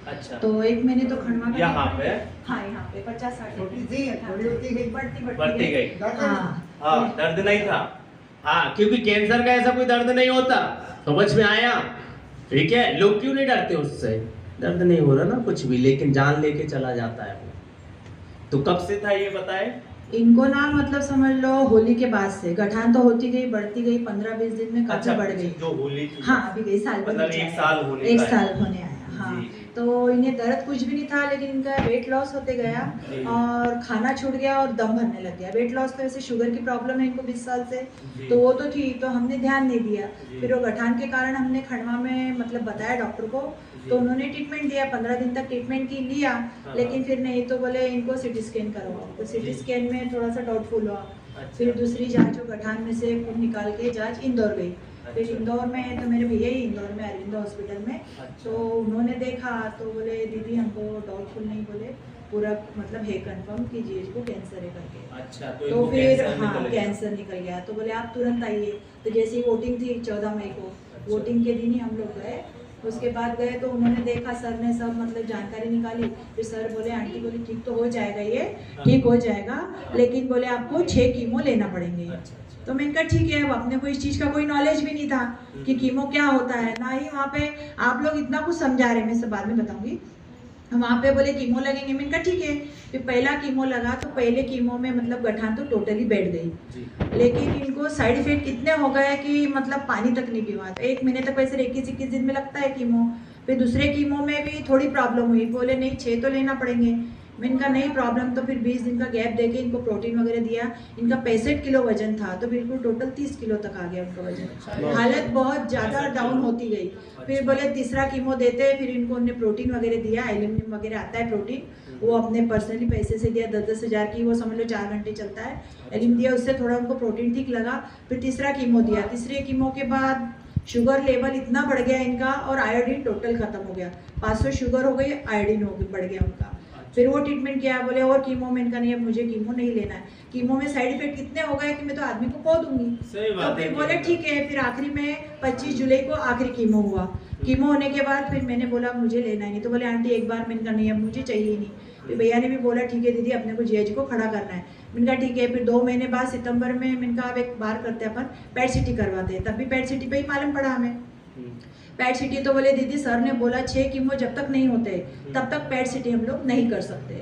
अच्छा। तो 1 महीने तो खंडवा का यहाँ पे? हाँ यहाँ पे 50-60 छोटी थी, थोड़ी होती गई, बढ़ती गई। हाँ हाँ, दर्द नहीं था। हाँ, क्योंकि कैंसर का ऐसा कोई दर्द नहीं होता। समझ में आया? ठीक है, लोग क्यों नहीं डरते उससे? दर्द नहीं हो रहा ना कुछ भी, लेकिन जान लेके चला जाता है वो। तो कब से था ये बताए? इनको ना मतलब समझ लो होली के बाद से गठान तो होती गई, बढ़ती गई, 15-20 दिन में काफी बढ़ गई। जो होली थी। हाँ अभी गई साल भर मतलब बचा 1 है। साल होने एक का है। साल होने आया हाँ। जी। तो इन्हें दर्द कुछ भी नहीं था, लेकिन इनका वेट लॉस होते गया जी। और खाना छूट गया और दम भरने लग गया। वेट लॉस तो ऐसे शुगर की प्रॉब्लम है इनको 20 साल से, जी। तो वो तो थी, तो हमने ध्यान नहीं दिया। जी। फिर वो गठान के कारण हमने खंडवा में मतलब बताया डॉक्टर को, जी। तो उन्होंने ट्रीटमेंट दिया, 15 दिन तक ट्रीटमेंट की लिया, हाँ। लेकिन फिर नहीं तो बोले इनको सिटी स्कैन करवाओ। तो सिटी जी। स्कैन में थोड़ा सा डाउटफुल हुआ। अच्छा। फिर दूसरी जांच वो गठान में से खून निकाल के जांच इंदौर गई। फिर अच्छा। इंदौर में तो मेरे भैया ही इंदौर में अरविंद हॉस्पिटल में, अच्छा। तो उन्होंने देखा तो बोले दीदी हमको डाउटफुल नहीं, बोले पूरा मतलब है कंफर्म कीजिए इसको कैंसर है करके। अच्छा, तो इनको फिर कैंसर हाँ निकल गया। कैंसर निकल गया, तो बोले आप तुरंत आइए। तो जैसे ही वोटिंग थी 14 मई को, वोटिंग के दिन ही हम लोग गए। उसके बाद गए तो उन्होंने देखा, सर ने सब मतलब जानकारी निकाली। फिर सर बोले आंटी बोले ठीक तो हो जाएगा, ये ठीक हो जाएगा, लेकिन बोले आपको 6 कीमो लेना पड़ेंगे। अच्छा। तो मैंने कहा ठीक है, अब अपने को इस चीज़ का कोई नॉलेज भी नहीं था कि कीमो क्या होता है, ना ही वहाँ पे आप लोग इतना कुछ समझा रहे, मैं सब बाद में बताऊंगी। वहाँ पे बोले कीमो लगेंगे, मैंने कहा ठीक है। फिर पहला कीमो लगा तो पहले कीमो में मतलब गठान तो टोटली बैठ गई, लेकिन इनको साइड इफेक्ट इतने हो गए कि मतलब पानी तक नहीं पीवा। तो 1 महीने तक वैसे 21-21 दिन में लगता है कीमो। फिर दूसरे कीमो में भी थोड़ी प्रॉब्लम हुई, बोले नहीं 6 तो लेना पड़ेंगे। मैंने कहा नहीं प्रॉब्लम, तो फिर 20 दिन का गैप देके इनको प्रोटीन वगैरह दिया। इनका 65 किलो वजन था, तो बिल्कुल टोटल 30 किलो तक आ गया उनका वजन। हालत बहुत ज़्यादा डाउन होती गई। फिर बोले तीसरा कीमो देते, फिर इनको हमने प्रोटीन वगैरह दिया, एल्यूमिनियम वगैरह आता है प्रोटीन, वो अपने पर्सनली पैसे से दिया, 10-10 हज़ार की, वो समझ लो 4 घंटे चलता है। एल्यूम दिया, उससे थोड़ा उनको प्रोटीन ठीक लगा। फिर तीसरा कीमो दिया। तीसरे कीमो के बाद शुगर लेवल इतना बढ़ गया इनका, और आयोडीन टोटल खत्म हो गया। 500 शुगर हो गई, आयोडीन हो गई, बढ़ गया उनका। फिर वो ट्रीटमेंट किया, बोले और कीमो में इनका नहीं, अब मुझे कीमो नहीं लेना है। कीमो में साइड इफेक्ट इतने हो गए कि मैं तो आदमी को खो दूंगी। तो फिर बोले ठीक है। फिर आखिरी में 25 जुलाई को आखिरी कीमो हुआ। कीमो होने के बाद फिर मैंने बोला मुझे लेना ही नहीं, तो बोले आंटी एक बार, मैंने कहा नहीं अब मुझे चाहिए ही नहीं। फिर भैया ने भी बोला ठीक है दीदी अपने को जीएच को खड़ा करना है। मैंने कहा ठीक है। फिर 2 महीने बाद सितंबर में मैंने कहा अब एक बार करते हैं अपन, पैट सिटी करवाते हैं। तब भी पैट सिटी पे ही मालूम पड़ा हमें पैट सिटी। तो बोले दीदी सर ने बोला 6 कीमो जब तक नहीं होते तब तक पैट सिटी हम लोग नहीं कर सकते।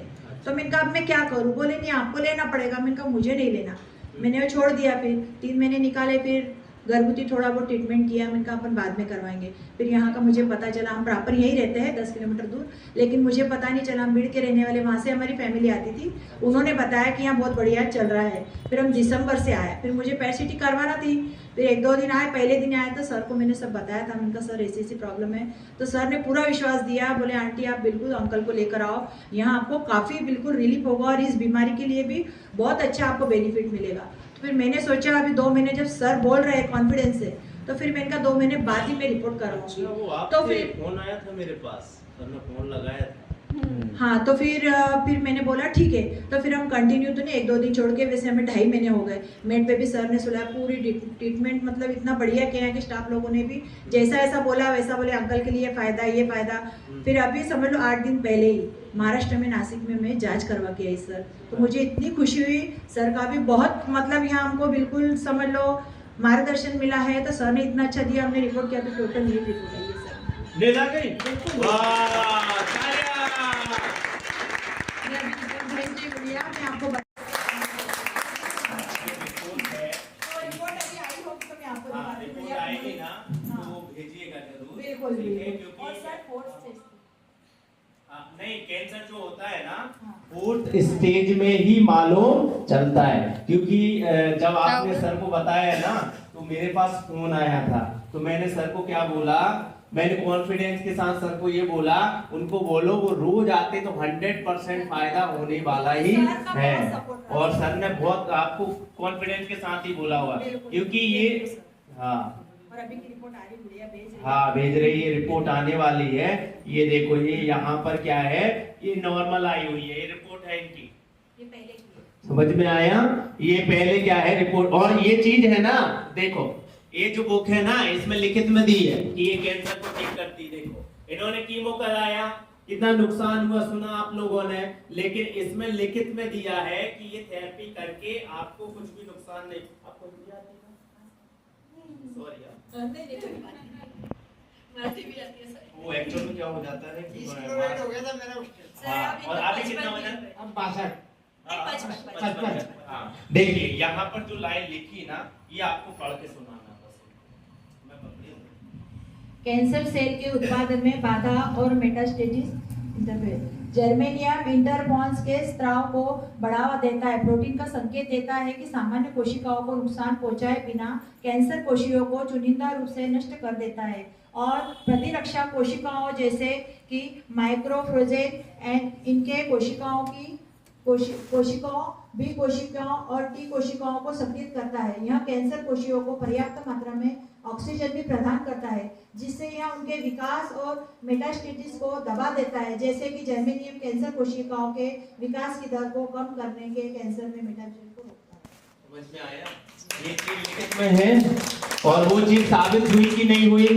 तो मैंने कहा अब मैं क्या करूँ? बोले नहीं आपको लेना पड़ेगा। मैंने कहा मुझे नहीं लेना, मैंने वो छोड़ दिया। फिर 3 महीने निकाले, फिर घरगुती थोड़ा बहुत ट्रीटमेंट किया। मैंने कहा अपन बाद में करवाएंगे। फिर यहाँ का मुझे पता चला, हम प्रॉपर यहीं रहते हैं 10 किलोमीटर दूर, लेकिन मुझे पता नहीं चला, हम बीड़ के रहने वाले, वहाँ से हमारी फैमिली आती थी, उन्होंने बताया कि यहाँ बहुत बढ़िया चल रहा है। फिर हम दिसंबर से आए, फिर मुझे पैट सिटी करवाना थी। फिर 1-2 दिन आए, पहले दिन आए तो सर को मैंने सब बताया था। उनका सर ऐसी प्रॉब्लम है, तो सर ने पूरा विश्वास दिया, बोले आंटी आप बिल्कुल अंकल को लेकर आओ, यहाँ आपको काफ़ी बिल्कुल रिलीफ होगा और इस बीमारी के लिए भी बहुत अच्छा आपको बेनिफिट मिलेगा। तो फिर मैंने सोचा अभी 2 महीने जब सर बोल रहे हैं कॉन्फिडेंस से, तो फिर मैंने कहा 2 महीने बाद ही मैं रिपोर्ट करवाऊंगी। तो फिर फोन आया था मेरे पास, सर ने फोन लगाया था। हाँ, तो फिर मैंने बोला ठीक है। तो फिर हम कंटिन्यू तो नहीं, 1-2 दिन छोड़ के, वैसे हमें 2.5 महीने हो गए। मेड पे भी सर ने सुना, पूरी ट्रीटमेंट मतलब इतना बढ़िया किया है कि स्टाफ लोगों ने भी जैसा ऐसा बोला वैसा बोले अंकल के लिए फ़ायदा, ये फ़ायदा। फिर अभी समझ लो 8 दिन पहले ही महाराष्ट्र में नासिक में मैं जांच करवा के आई सर, तो मुझे इतनी खुशी हुई। सर का भी बहुत मतलब यहाँ हमको बिल्कुल समझ लो मार्गदर्शन मिला है। तो सर ने इतना अच्छा दिया, हमने रिपोर्ट किया तो टोटल ये रिपोर्ट आई है सर। ले जा गई? वाह, मैं आपको आएगी ना तो भेजिएगा जरूर। बिल्कुल क्योंकि और सर 4th स्टेज नहीं, कैंसर जो होता है ना 4th स्टेज में ही मालूम चलता है। क्योंकि जब आपने सर को बताया ना तो मेरे पास फोन आया था, तो मैंने सर को क्या बोला, मैंने कॉन्फिडेंस के साथ सर को ये बोला, उनको बोलो वो रोज आते तो 100% फायदा होने वाला ही है। और सर ने बहुत आपको कॉन्फिडेंस के साथ ही बोला हुआ, क्योंकि ये हाँ और अभी की रिपोर्ट आ रही, गुड़िया भेज रही है। हाँ भेज रही है, रिपोर्ट आने वाली है। ये देखो, ये यहाँ पर क्या है, ये नॉर्मल आई हुई है, ये रिपोर्ट है इनकी, ये पहले की है। समझ में आया? ये पहले क्या है रिपोर्ट। और ये चीज है ना, देखो ये जो बुक है ना, इसमें लिखित में दी है कि ये कैंसर को ठीक करती। देखो इन्होंने कीमो कराया, कितना नुकसान हुआ सुना आप लोगों ने, लेकिन इसमें लिखित में दिया है कि ये थेरेपी करके आपको कुछ भी नुकसान नहीं। आपको हिंदी आती है? सॉरी वो एक्चुअल में क्या हो जाता है कि 20 किलो वेट हो गया था मेरा। हाँ, और अभी कितना वजन? अब 62। 55। हाँ, देखिए यहाँ पर जो लाइन लिखी ना, ये आपको पढ़ के सुनाना बस। मैं पकड़ी हूँ। कैंसर सेल के उत्पादन में बाधा और मेटास्टेसिस इंटरफेरेंस। जर्मेनियम इंटरफॉन्स के स्राव को बढ़ावा देता है, प्रोटीन का संकेत देता है कि सामान्य कोशिकाओं को नुकसान पहुंचाए बिना कैंसर कोशिकाओं को चुनिंदा रूप से नष्ट कर देता है, और प्रतिरक्षा कोशिकाओं जैसे कि माइक्रोफ्रोजेन एंड इनके कोशिकाओं बी कोशिकाओं और टी कोशिकाओं को सक्रिय करता है। यह कैंसर कोशिकाओं को पर्याप्त मात्रा में ऑक्सीजन भी प्रदान करता है, जिससे यह उनके विकास और मेटास्टेसिस को दबा देता है, जैसे कि जर्मेनियम कैंसर कोशिकाओं के विकास की दर को कम करने के कैंसर में मेटास्टेसिस को रोकता है। समझ में आया? ये चीज लिखित में है, और वो चीज साबित हुई कि नहीं हुई?